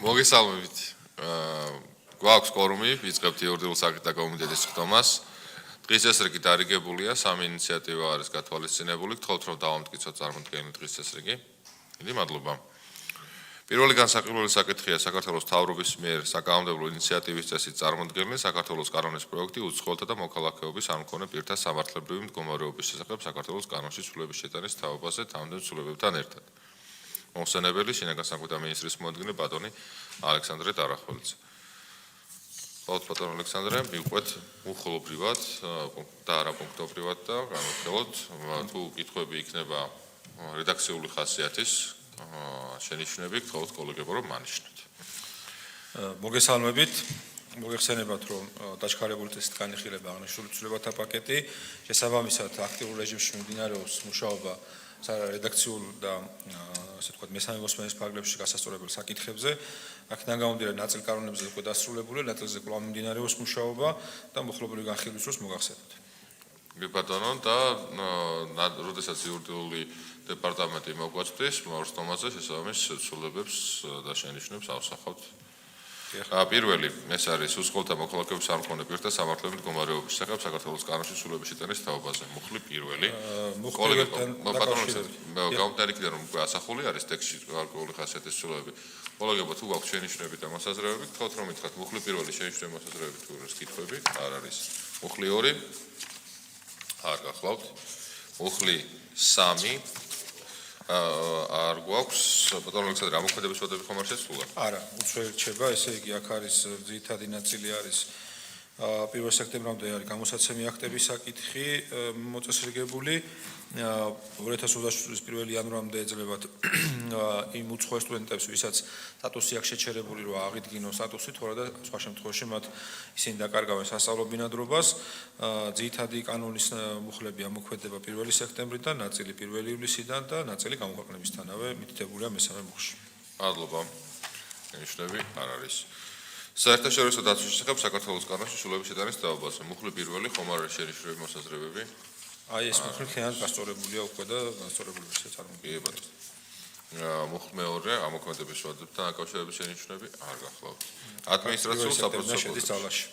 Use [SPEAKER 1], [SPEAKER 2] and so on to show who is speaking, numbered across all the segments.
[SPEAKER 1] მოგესალმებით. გვაქვს კორუმი, ვიწყებთ იურიდიულ საკითხთა კომიტეტის ხდომას. დღის წესრიგი დარიგებულია, სამი ინიციატივა არის გათვალისწინებული, გთხოვთ რომ დავამტკიცოთ წარმოდგენილი დღის წესრიგი. დიდი მადლობა. პირველი განსაკუთრებული საკითხია საქართველოს მთავრობის მიერ საკანონმდებლო ინიციატივის წესით წარმოდგენილი საქართველოს კანონის პროექტი უცხოელთა და მოქალაქეობის არ მქონე პირთა სამართლებრივი მდგომარეობის შესახებ საქართველოს კანონში ცვლილების შეტანის თაობაზე თამდენ ცვლილებებთან ერთად. მომხსენებელი შინაგან საქმეთა მინისტრის მოადგილე ბატონი ალექსანდრე ტარახველიძე. Tot ბატონ ალექსანდრე, მივყვეთ უხოლობრივად და არაპუნქტობრივად და განვიხილოთ, თუ კითხვები იქნება რედაქციული ხასიათის შენიშვნები, გთხოვთ კოლეგებო რომ მანიშნოთ.
[SPEAKER 2] მოგესალმებით. მოგეხსენებათ, რომ დაჩქარებული წესით განიხილება აღნიშნული ცვლილებათა პაკეტი, შესაბამისად აქტიურ რეჟიმში მიმდინარეობს მუშაობა რედაქციულ და ასე ვთქვათ, მესამე მოსმენის ფარგლებში გასასწორებელ საკითხებზე. აქედან გამომდინარე, ნაწილ კანონებზე უკვე დასრულებული, ნაწილზე კვლავ მიმდინარეობს მუშაობა და მოხლობრივი განხილვის დროს მოგახსენებთ.
[SPEAKER 1] ბატონო და როდესაც იურიდიული დეპარტამენტი მოგვაწვდის, მორს თომაზე შესაბამის ცვლილებებს და შენიშვნებს ავსახავთ. პირველი, ეს არის უცხოელთა მოქალაქეობის არ მქონე პირთა სამართლებრივი მდგომარეობის შესახებ საქართველოს კანონში ცვლილების შეტანის თაობაზე. მუხლი პირველი. გამოდარიქიდან რომ უკვე ასახული არის ტექსტში გარკვეული ხასიათის ცვლილებები. კოლეგებო, თუ გაქვთ შენიშვნები და მოსაზრებები, გთხოვთ რომ ითხრათ მუხლი პირველი შენიშვნები მოსაზრებები თუ არის კითხვები, არ არის. მუხლი 2 არ გახლავთ. მუხლი 3 არ გვაქვს. ბატონო ალექსანდრე, ამოქმედების ვადები ხომ არ შეცვლა?
[SPEAKER 2] არა, უცხოელი რჩება, ესე იგი აქ არის ძირითადი ნაწილი არის 1 სექტემბრამდე არის გამოსაცემი აქტების საკითხი მოწესრიგებული. 2027 წლის 1 იანვრამდე ეძლებათ იმ უცხოელ სტუდენტებს, ვისაც სტატუსი აქვს შეჩერებული, რომ აღიდგინონ სტატუსი, თორე და სხვა შემთხვევაში მათ ისინი დაკარგავენ სასწავლო ბინადრობას. ძირითადი კანონის მუხლები ამოქმედება 1 სექტემბრიდან, ნაწილი 1 ივლისიდან და ნაწილი გამოქვეყნებისთანავე მითითებულია მესამე მუხლში.
[SPEAKER 1] მადლობა. შენიშვნები არ არის. საერთაშორისო დაცვის შესახებ საქართველოს კანონში ცვლილების შეტანის თაობაზე. მუხლი პირველი, ხომ არ არის შენიშვნები მოსაზრებები?
[SPEAKER 2] აი ეს მუხლი ხიანად გასწორებულია უკვე და გასწორებული ისე წარმოგვიდგება.
[SPEAKER 1] მუხლი მეორე, ამოქმედების ვადებთან დაკავშირების შენიშვნები არ გახლავთ. ადმინისტრაციულ საპროცესო
[SPEAKER 2] შედის ძალაში.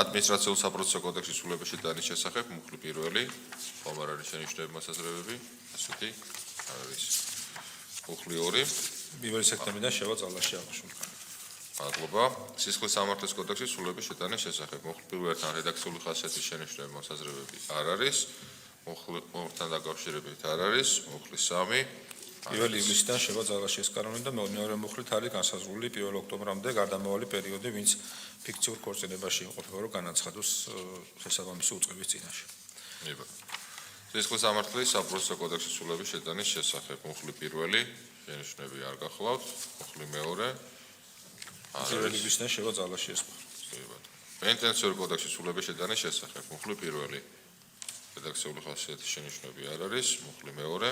[SPEAKER 1] ადმინისტრაციულ საპროცესო კოდექსის ცვლილების შეტანის შესახებ მუხლი პირველი, ხომ არ არის შენიშვნები მოსაზრებები? ასეთი არ არის. მუხლი 2
[SPEAKER 2] 1 სექტემბრიდან შევა ძალაში აღნიშნული.
[SPEAKER 1] მადლობა. სისხლის სამართლის კოდექსის ცვლილების შეტანის შესახებ მუხლი პირველთან რედაქციული ხასიათის შენიშვნები მოსაზრებები არ არის. მუხლი 2-თან დაკავშირებით არ არის. მუხლი 3
[SPEAKER 2] 1 ივლისიდან შევა ძალაში ეს კანონი და მეორე მუხლით არის განსაზღვრული 1 ოქტომბრამდე გარდამავალი პერიოდი, ვინც ფიქციურ ქორწინებაში იმყოფება, რომ განაცხადოს შესაბამისი უწყების წინაშე.
[SPEAKER 1] სისხლის სამართლის საპროცესო კოდექსის ცვლილების შეტანის შესახებ მუხლი პირველი, შენიშვნები არ გახლავთ. მუხლი მეორე
[SPEAKER 2] 1 ივლისიდან შევა ძალაში ეს.
[SPEAKER 1] პენიტენციური კოდექსის ცვლილების შეტანის შესახებ მუხლი პირველი, რედაქციული ხასიათის შენიშვნები არ არის. მუხლი მეორე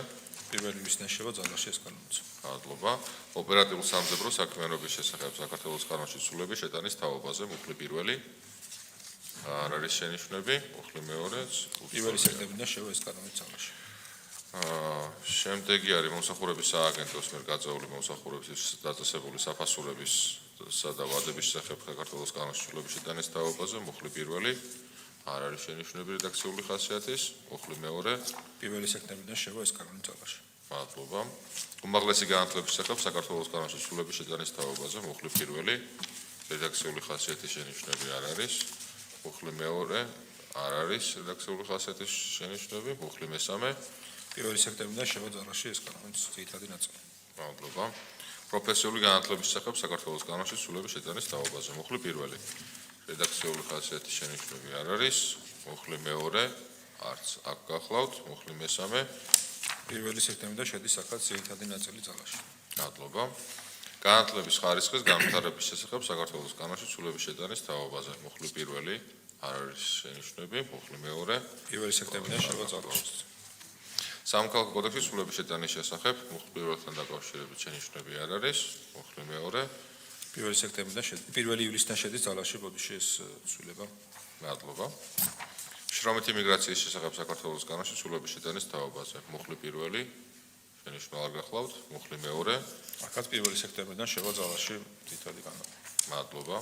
[SPEAKER 2] 1 ივლისიდან შევა ძალაში ეს კანონიც.
[SPEAKER 1] მადლობა. ოპერატიულ სამძებრო საქმიანობის შესახებ საქართველოს კანონში ცვლილების შეტანის თაობაზე. მუხლი პირველი არ არის შენიშვნები. მუხლი მეორე
[SPEAKER 2] 1 სექტემბრიდან შევა ეს კანონიც ძალაში.
[SPEAKER 1] შემდეგი არის მომსახურების სააგენტოს მიერ გაწეული მომსახურების დაწესებული საფასურების და ვადების შესახებ საქართველოს კანონში ცვლილების შეტანის თაობაზე. მუხლი პირველი არ არის შენიშვნები რედაქციული ხასიათის. მუხლი მეორე
[SPEAKER 2] 1 სექტემბრიდან შევა ეს კანონი ძალაში.
[SPEAKER 1] მადლობა. უმაღლესი განათლების შესახებ საქართველოს კანონში ცვლილების შეტანის თაობაზე. მუხლი პირველი რედაქციული ხასიათის შენიშვნები არ არის. მუხლი მეორე არ არის რედაქციული ხასიათის შენიშვნები. მუხლი მესამე
[SPEAKER 2] 1 სექტემბრიდან შევა ძალაში ეს კანონის ძირითადი ნაწილი.
[SPEAKER 1] მადლობა. პროფესიული განათლების შესახებ საქართველოს კანონში ცვლილების შეტანის თაობაზე. მუხლი პირველი რედაქციული ხასიათის შენიშვნები არ არის. მუხლი მეორე არც აქ გახლავთ. მუხლი მესამე
[SPEAKER 2] 1 სექტემბრიდან შედის აქაც ძირითადი ნაწილი ძალაში.
[SPEAKER 1] მადლობა. განათლების ხარისხის განვითარების შესახებ საქართველოს კანონში ცვლილების შეტანის თაობაზე. მუხლი პირველი არ არის შენიშვნები. მუხლი მეორე
[SPEAKER 2] 1 სექტემბრიდან შევა ძალაში.
[SPEAKER 1] სამოქალაქო კოდექსის ცვლილების შეტანის შესახებ მუხლი პირველთან დაკავშირებით შენიშვნები არ არის. მუხლი მეორე
[SPEAKER 2] 1 სექტემბრიდან 1 ივლისიდან შედის ძალაში ბოდიში ეს ცვლილება.
[SPEAKER 1] მადლობა. შრომითი მიგრაციის შესახებ საქართველოს კანონში ცვლილების შეტანის თაობაზე. მუხლი პირველი შენიშვნა არ გახლავთ. მუხლი მეორე.
[SPEAKER 2] აქაც 1 სექტემბრიდან შევაძალაში თითოეული კანონი.
[SPEAKER 1] მადლობა.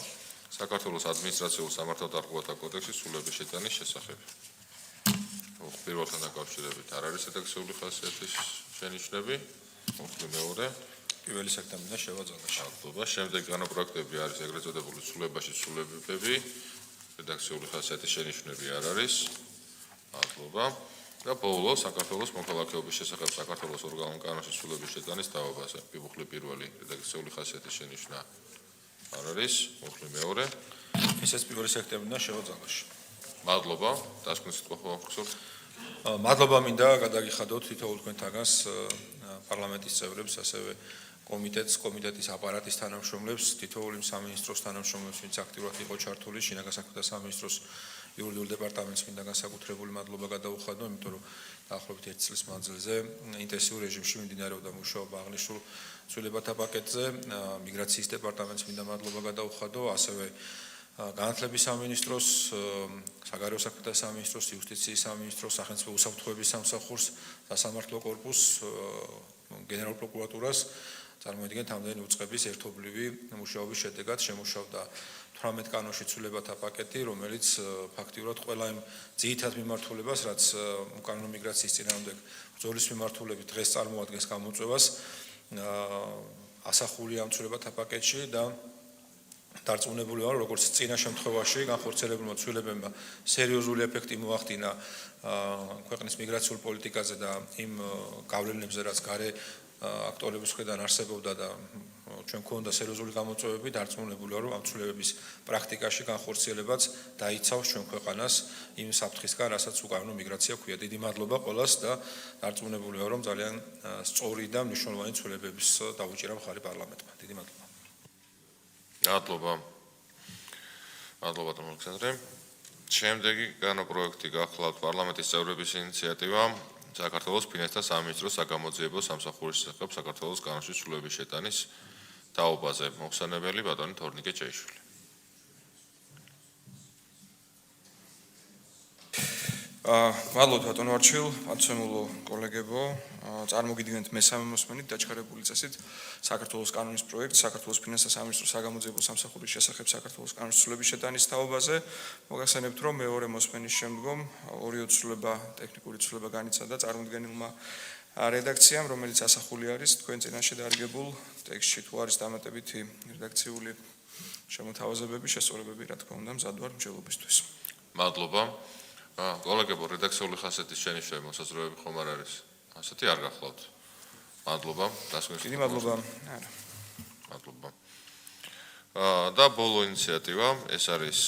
[SPEAKER 1] საქართველოს ადმინისტრაციულ სამართალდარღვევათა კოდექსის სრულების შეტანის შესახებ. პირველთან დაკავშირებით არ არის რედაქციული ხასიათის შენიშვნები. მუხლი მეორე.
[SPEAKER 2] 1 სექტემბრიდან შევაძალაში.
[SPEAKER 1] მადლობა. შემდეგ განაპროექტები არის ეგრეთ წოდებული სრულებაში სრულებები. რედაქციული ხასიათის შენიშვნები არ არის. მადლობა. და ბოლო საქართველოს მოქალაქეობის შესახებ საქართველოს ორგანულ კანონში სრულების შეტანის თაობაზე. მუხლი პირველი რედაქციული ხასიათის შენიშვნა არ არის. მუხლი მეორე.
[SPEAKER 2] ისეც 1 სექტემბრიდან შევაძალაში.
[SPEAKER 1] მადლობა. დასკვნის სიტყვა ხო გსურთ?
[SPEAKER 2] მადლობა მინდა გადაგიხადოთ თითოეულ თქვენთაგანს პარლამენტის წევრებს, ასევე კომიტეტის აპარატის თანამშრომლებს, თითოეული სამინისტროს თანამშრომლებს, ვინც აქტიურად იყო ჩართული შინაგან საქმეთა სამინისტროს იურიდიულ დეპარტამენტს მინდა განსაკუთრებული მადლობა გადაუხადო, იმიტომ რომ დაახლოებით 1 წლის მანძილზე ინტენსიურ რეჟიმში მიმდინარეობდა მუშაობა აღნიშნულ ცვლილებათა პაკეტზე, მიგრაციის დეპარტამენტს მინდა მადლობა გადაუხადო, ასევე განათლების სამინისტროს, საგარეო საქმეთა სამინისტროს, იუსტიციის სამინისტროს, სახელმწიფო უსაფრთხოების სამსახურს, სასამართლო კორპუსს, გენერალურ პროკურატურას წარმოედგენთ ამდენი უწყების ერთობლივი მუშაობის შედეგად შემუშავდა 18 კანონში ცვლილებათა პაკეტი, რომელიც ფაქტიურად ყველა იმ ძირითად მიმართულებას, რაც უკანონო მიგრაციის წინააღმდეგ ბრძოლის მიმართულებით დღეს წარმოადგენს გამოწვევას, ასახულია ამ ცვლილებათა პაკეტში და დარწმუნებული ვარ, როგორც წინა შემთხვევაში განხორციელებულმა ცვლილებებმა სერიოზული ეფექტი მოახდინა ქვეყნის მიგრაციულ პოლიტიკაზე და იმ გავლენებზე, რაც გარე აქტორების მხრიდან არსებობდა და ჩვენ გვქონდა სერიოზული გამოწვევები, დარწმუნებული ვარ, რომ ამ ცვლილებების პრაქტიკაში განხორციელებაც დაიცავს ჩვენ ქვეყანას იმ საფრთხისგან, რასაც უკანონო მიგრაცია ქვია. დიდი მადლობა ყველას და დარწმუნებული ვარ, რომ ძალიან სწორი და მნიშვნელოვანი ცვლილებების დაუჭირა მხარი პარლამენტმა. დიდი მადლობა.
[SPEAKER 1] მადლობა. მადლობა თემ ალექსანდრე. შემდეგი განაპროექტი გახლავთ პარლამენტის წევრების ინიციატივა საქართველოს ფინანსთა სამინისტროს საგამოძიებო სამსახურის შესახებ საქართველოს კანონში სრულების შეტანის თაობაზე. მოხსენებელი ბატონი თორნიკე ჭეიშვილი.
[SPEAKER 3] მადლობთ ბატონო არჩილ, პატივცემულო კოლეგებო, წარმოგიდგენთ მესამე მოსმენით დაჩქარებული წესით საქართველოს კანონის პროექტს საქართველოს ფინანსთა სამინისტროს საგამოძიებო სამსახურის შესახებ საქართველოს კანონის სრულების შეტანის თაობაზე. მოგახსენებთ, რომ მეორე მოსმენის შემდგომ ორი ცვლილება, ტექნიკური ცვლილება განიცადა წარმოდგენილმა რედაქციამ, რომელიც ასახული არის თქვენ წინაშე დარგებულ ტექსტში. თუ არის დამატებითი რედაქციული შემოთავაზებები, შესწორებები, რა თქმა უნდა, მზად ვარ მსჯელობისთვის.
[SPEAKER 1] მადლობა. კოლეგებო, რედაქციული ხასიათის შენიშვნები მოსაზრებები ხომ არ არის? ასეთი არ გახლავთ. მადლობა. დასკვნის
[SPEAKER 3] დიდი მადლობა.
[SPEAKER 1] მადლობა. და ბოლო ინიციატივა, ეს არის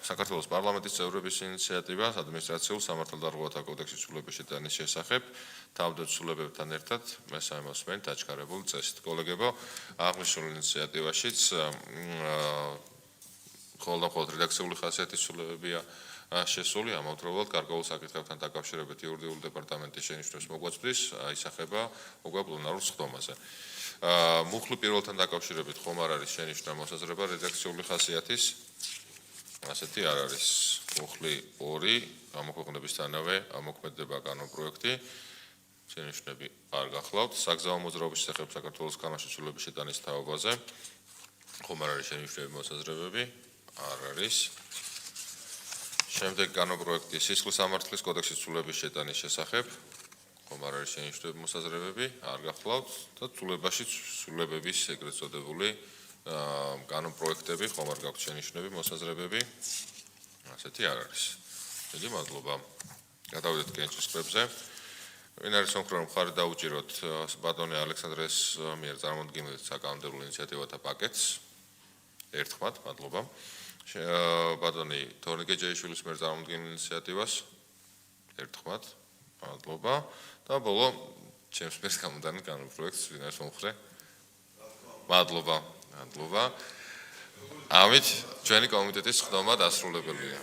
[SPEAKER 1] საქართველოს პარლამენტის წევრების ინიციატივა ადმინისტრაციულ სამართალდარღვევათა კოდექსის სრულების შეტანის შესახებ, თავდაცვის სრულებებთან ერთად მესამე მოსმენით დაჩქარებული წესით. კოლეგებო, აღნიშნულ ინიციატივაშიც მხოლოდ რედაქციული ხასიათის სრულებებია შესული, ამავდროულად გარკვეულ საკითხებთან დაკავშირებით იურიდიულ დეპარტამენტის შენიშვნებს მოგვაწვდის, აისახება უკვე პლენარულ სხდომაზე. მუხლი პირველთან დაკავშირებით ხომ არ არის შენიშვნა მოსაზრება რედაქციული ხასიათის? ასეთი არ არის. მუხლი 2 გამოქვეყნებისთანავე ამოქმედება კანონპროექტი. შენიშვნები არ გახლავთ. საგზაო მოძრაობის შესახებ საქართველოს კანონში სრულების შეტანის თაობაზე. ხომ არ არის შენიშვნები მოსაზრებები? არ არის. შემდეგ კანონპროექტი სისხლის სამართლის კოდექსის სრულების შეტანის შესახებ. ხომ არ არის შენიშვნები მოსაზრებები? არ გახლავთ და ცვლილებაში სრულებების ეგრეთ წოდებული კანონპროექტები, ხომ არ გაქვთ შენიშვნები მოსაზრებები? ასეთი არ არის. დიდი მადლობა. გადავიდეთ კენჭის კრებზე. ვინ არის მომხრე რომ მხარი დაუჭიროთ ბატონი ალექსანდრეს მიერ წარმოდგენილ საკანონმდებლო ინიციატივათა პაკეტს? ერთხმად, მადლობა. ბატონი თორნიკე ჭეიშვილის მიერ წარმოდგენილ ინიციატივას? ერთხმად, მადლობა. და ბოლო ჩემს მიერ გამოდანილ კანონპროექტს ვინ არის მომხრე? მადლობა. ამით ჩვენი კომიტეტის სხდომა დასრულებელია.